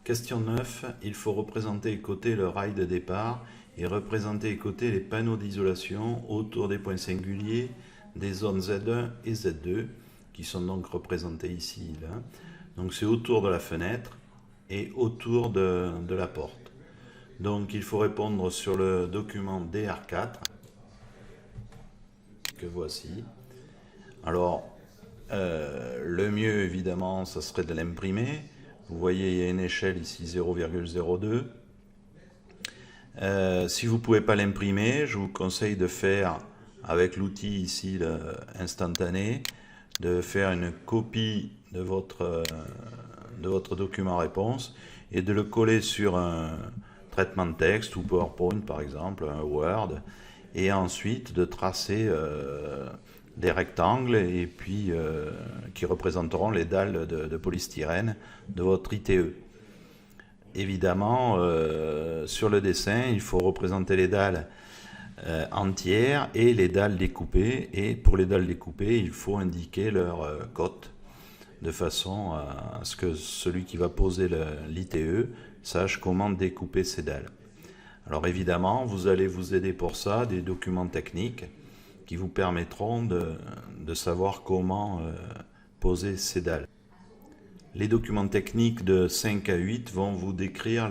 Question 9. Il faut représenter et coter le rail de départ et représenter et coter les panneaux d'isolation autour des points singuliers des zones Z1 et Z2 qui sont donc représentés ici et là. Donc c'est autour de la fenêtre et autour de la porte. Donc il faut répondre sur le document DR4 que voici. Alors le mieux évidemment ça serait de l'imprimer. Vous voyez il y a une échelle ici 0,02. Si vous ne pouvez pas l'imprimer, je vous conseille de faire avec l'outil ici instantané, de faire une copie de votre document réponse et de le coller sur un traitement de texte ou PowerPoint par exemple, un Word, et ensuite de tracer des rectangles et puis qui représenteront les dalles de polystyrène de votre ITE. Évidemment, sur le dessin, il faut représenter les dalles entières et les dalles découpées. Et pour les dalles découpées, il faut indiquer leur cote de façon à ce que celui qui va poser l'ITE sache comment découper ces dalles. Alors évidemment, vous allez vous aider pour ça des documents techniques qui vous permettront de savoir comment poser ces dalles. Les documents techniques de 5 à 8 vont vous décrire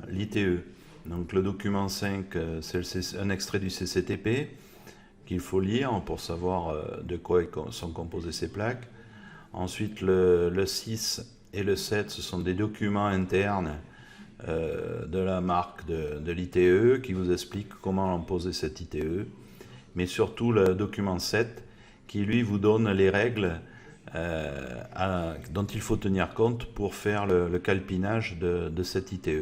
l'ITE. Donc le document 5, c'est un extrait du CCTP qu'il faut lire pour savoir de quoi sont composées ces plaques. Ensuite le 6 et le 7, ce sont des documents internes de la marque de l'ITE qui vous expliquent comment poser cette ITE. Mais surtout le document 7 qui lui vous donne les règles dont il faut tenir compte pour faire le calpinage de cette ITE.